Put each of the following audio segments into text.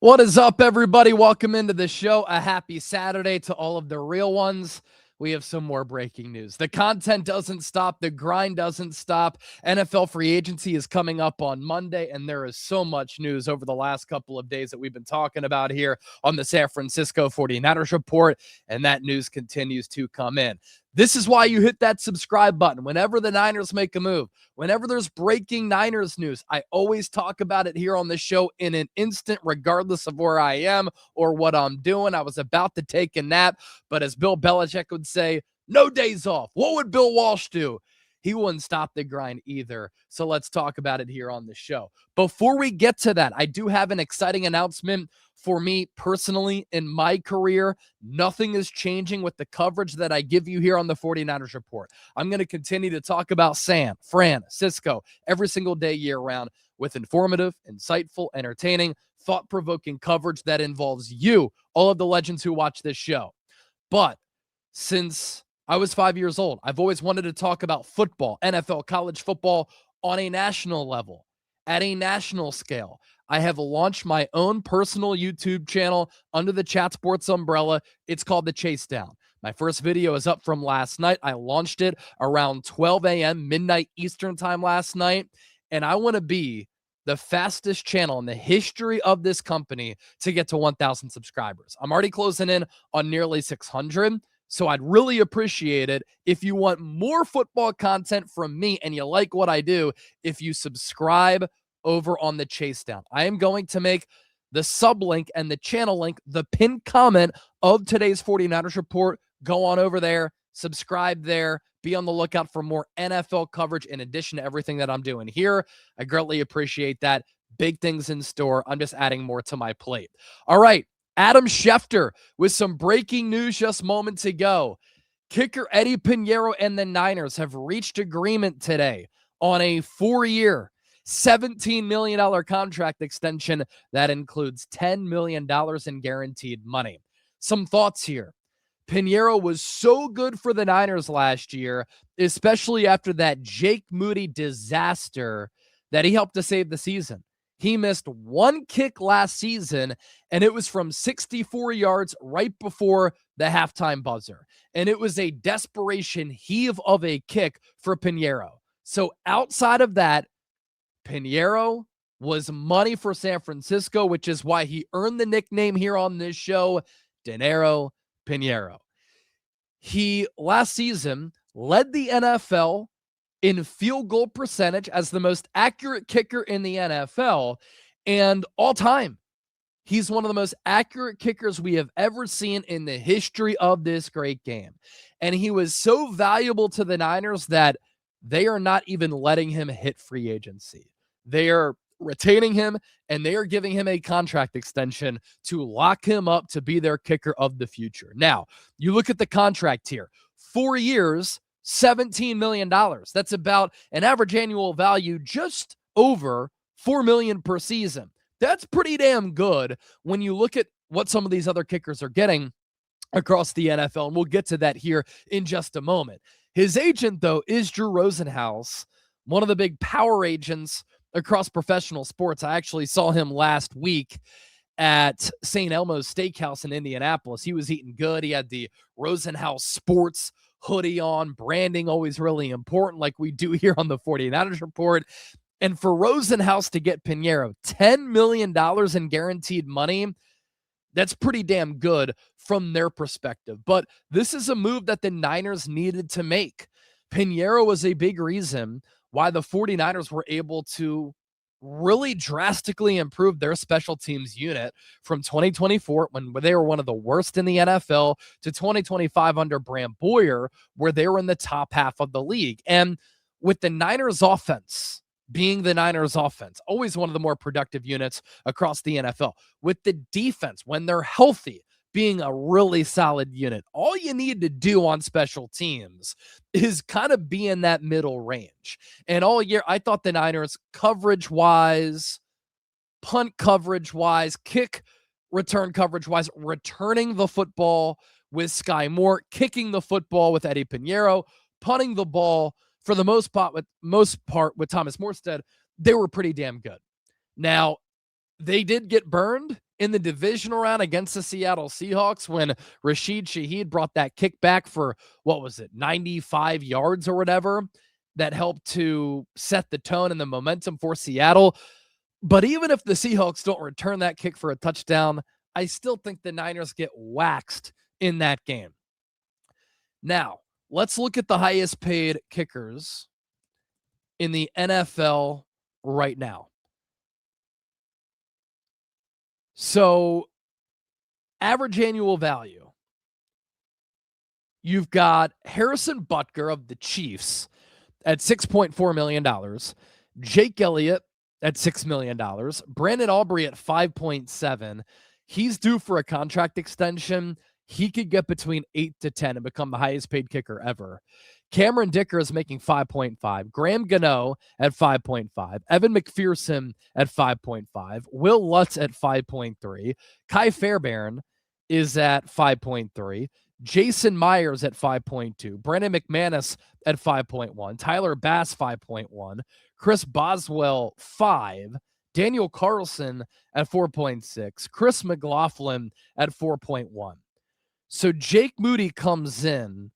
What is up, everybody? Welcome into the show. A happy Saturday to all of the real ones. We have some more breaking news. The content doesn't stop. The grind doesn't stop. NFL free agency is coming up on Monday, and there is so much news over the last couple of days that we've been talking about here on the San Francisco 49ers Report, and that news continues to come in. This is why you hit that subscribe button. Whenever the Niners make a move, whenever there's breaking Niners news, I always talk about it here on the show in an instant, regardless of where I am or what I'm doing. I was about to take a nap, but as Bill Belichick would say, no days off. What would Bill Walsh do? He wouldn't stop the grind either. So let's talk about it here on the show. Before we get to that, I do have an exciting announcement for me personally in my career. Nothing is changing with the coverage that I give you here on the 49ers Report. I'm going to continue to talk about Sam, Fran, Cisco every single day year round with informative, insightful, entertaining, thought-provoking coverage that involves you, all of the legends who watch this show. But since I was 5 years old, I've always wanted to talk about football, NFL, college football on a national level, at a national scale. I have launched my own personal YouTube channel under the Chat Sports umbrella. It's called The Chase Down. My first video is up from last night. I launched it around 12 a.m., midnight Eastern time last night, and I want to be the fastest channel in the history of this company to get to 1,000 subscribers. I'm already closing in on nearly 600. So I'd really appreciate it if you want more football content from me and you like what I do, if you subscribe over on the Chase Down. I am going to make the sub link and the channel link the pinned comment of today's 49ers Report. Go on over there, subscribe there, be on the lookout for more NFL coverage in addition to everything that I'm doing here. I greatly appreciate that. Big things in store. I'm just adding more to my plate. All right. Adam Schefter with some breaking news just moments ago. Kicker Eddy Pineiro and the Niners have reached agreement today on a 4-year, $17 million contract extension that includes $10 million in guaranteed money. Some thoughts here. Pineiro was so good for the Niners last year, especially after that Jake Moody disaster that he helped to save the season. He missed one kick last season, and it was from 64 yards right before the halftime buzzer. And it was a desperation heave of a kick for Pineiro. So outside of that, Pineiro was money for San Francisco, which is why he earned the nickname here on this show, Dinero Pineiro. He, last season, led the NFL in field goal percentage as the most accurate kicker in the NFL, and all time, he's one of the most accurate kickers we have ever seen in the history of this great game. And he was so valuable to the Niners that they are not even letting him hit free agency. They are retaining him, and they are giving him a contract extension to lock him up to be their kicker of the future. Now, you look at the contract here, 4 years, $17 million. That's about an average annual value just over $4 million per season. That's pretty damn good when you look at what some of these other kickers are getting across the NFL, and we'll get to that here in just a moment. His agent, though, is Drew Rosenhaus, one of the big power agents across professional sports. I actually saw him last week at St. Elmo's Steakhouse in Indianapolis. He was eating good. He had the Rosenhaus Sports hoodie on, branding always really important, like we do here on the 49ers Report. And for Rosenhaus to get Pineiro $10 million in guaranteed money, that's pretty damn good from their perspective. But this is a move that the Niners needed to make. Pineiro was a big reason why the 49ers were able to really drastically improve their special teams unit from 2024, when they were one of the worst in the NFL, to 2025 under Bram Boyer, where they were in the top half of the league. And with the Niners offense being the Niners offense, always one of the more productive units across the NFL, with the defense, when they're healthy, being a really solid unit, all you need to do on special teams is kind of be in that middle range. And all year, I thought the Niners coverage-wise, punt coverage-wise, kick return coverage-wise, returning the football with Sky Moore, kicking the football with Eddy Pineiro, punting the ball for the most part with Thomas Morstead, they were pretty damn good. Now, they did get burned in the divisional round against the Seattle Seahawks when Rashid Shaheed brought that kick back for, 95 yards or whatever, that helped to set the tone and the momentum for Seattle. But even if the Seahawks don't return that kick for a touchdown, I still think the Niners get waxed in that game. Now, let's look at the highest paid kickers in the NFL right now. So, average annual value. You've got Harrison Butker of the Chiefs at $6.4 million, Jake Elliott at $6 million, Brandon Aubrey at 5.7. He's due for a contract extension. He could get between 8 to 10 and become the highest paid kicker ever. Cameron Dicker is making 5.5. Graham Gano at 5.5. Evan McPherson at 5.5. Will Lutz at 5.3. Kai Fairbairn is at 5.3. Jason Myers at 5.2. Brandon McManus at 5.1. Tyler Bass 5.1. Chris Boswell 5. Daniel Carlson at 4.6. Chris McLaughlin at 4.1. So Jake Moody comes in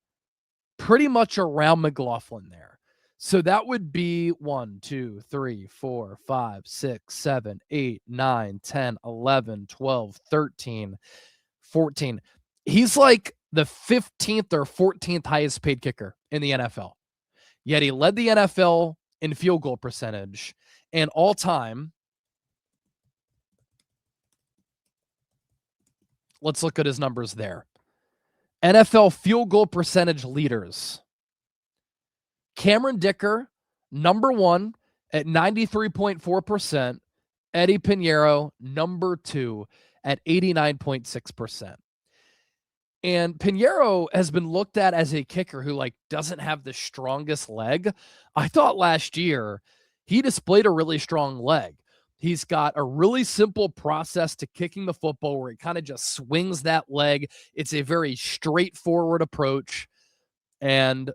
pretty much around McLaughlin there. So that would be 1, 2, 3, 4, 5, 6, 7, 8, 9, 10, 11, 12, 13, 14. He's like the 15th or 14th highest paid kicker in the NFL. Yet he led the NFL in field goal percentage and all time. Let's look at his numbers there. NFL field goal percentage leaders. Cameron Dicker, number 1 at 93.4%. Eddy Pineiro, number 2 at 89.6%. And Pineiro has been looked at as a kicker who doesn't have the strongest leg. I thought last year he displayed a really strong leg. He's got a really simple process to kicking the football where it kind of just swings that leg. It's a very straightforward approach. And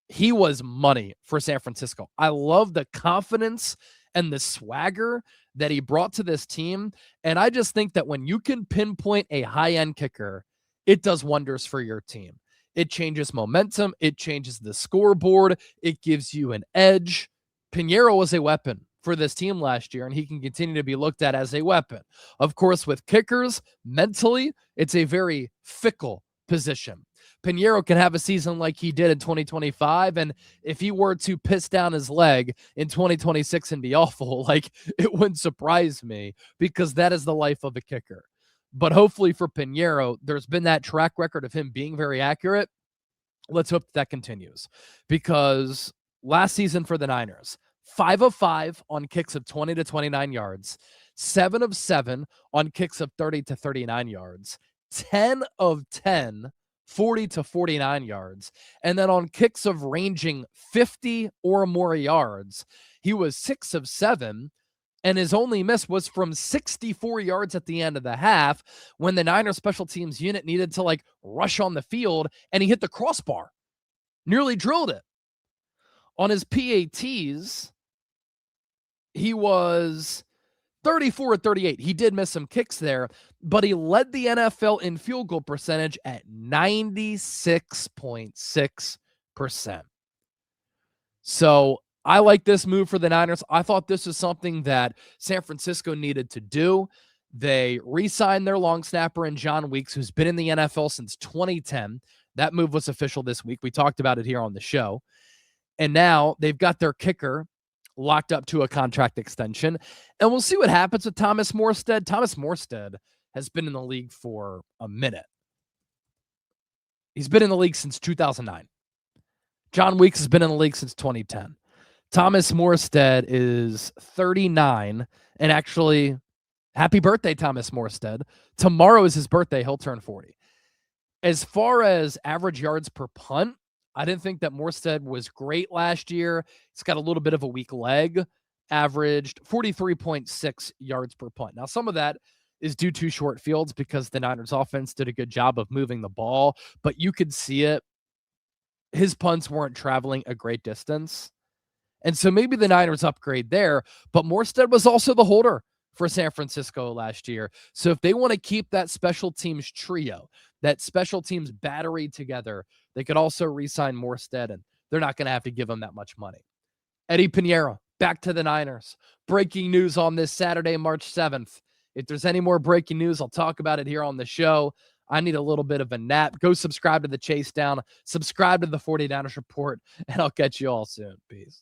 he was money for San Francisco. I love the confidence and the swagger that he brought to this team. And I just think that when you can pinpoint a high-end kicker, it does wonders for your team. It changes momentum. It changes the scoreboard. It gives you an edge. Pineiro was a weapon for this team last year, and he can continue to be looked at as a weapon. Of course, with kickers, mentally, it's a very fickle position. Pineiro can have a season like he did in 2025, and if he were to piss down his leg in 2026 and be awful, it wouldn't surprise me, because that is the life of a kicker. But hopefully for Pineiro, there's been that track record of him being very accurate. Let's hope that continues, because last season for the Niners, 5 of 5 on kicks of 20 to 29 yards, 7 of 7 on kicks of 30 to 39 yards, 10 of 10, 40 to 49 yards. And then on kicks of ranging 50 or more yards, he was 6 of 7. And his only miss was from 64 yards at the end of the half when the Niners special teams unit needed to rush on the field, and he hit the crossbar, nearly drilled it. On his PATs, he was 34 of 38. He did miss some kicks there, but he led the NFL in field goal percentage at 96.6%. So I like this move for the Niners. I thought this was something that San Francisco needed to do. They re-signed their long snapper in John Weeks, who's been in the NFL since 2010. That move was official this week. We talked about it here on the show. And now they've got their kicker locked up to a contract extension. And we'll see what happens with Thomas Morstead. Thomas Morstead has been in the league for a minute. He's been in the league since 2009. John Weeks has been in the league since 2010. Thomas Morstead is 39, and actually, happy birthday, Thomas Morstead. Tomorrow is his birthday. He'll turn 40. As far as average yards per punt, I didn't think that Morstead was great last year. He's got a little bit of a weak leg, averaged 43.6 yards per punt. Now, some of that is due to short fields because the Niners offense did a good job of moving the ball, but you could see it. His punts weren't traveling a great distance. And so maybe the Niners upgrade there, but Morstead was also the holder for San Francisco last year. So if they want to keep that special teams trio, that special teams battery together, they could also re-sign Morstead, and they're not going to have to give him that much money. Eddy Pineiro, back to the Niners. Breaking news on this Saturday, March 7th. If there's any more breaking news, I'll talk about it here on the show. I need a little bit of a nap. Go subscribe to the Chase Down, subscribe to the 49ers Report, and I'll catch you all soon. Peace.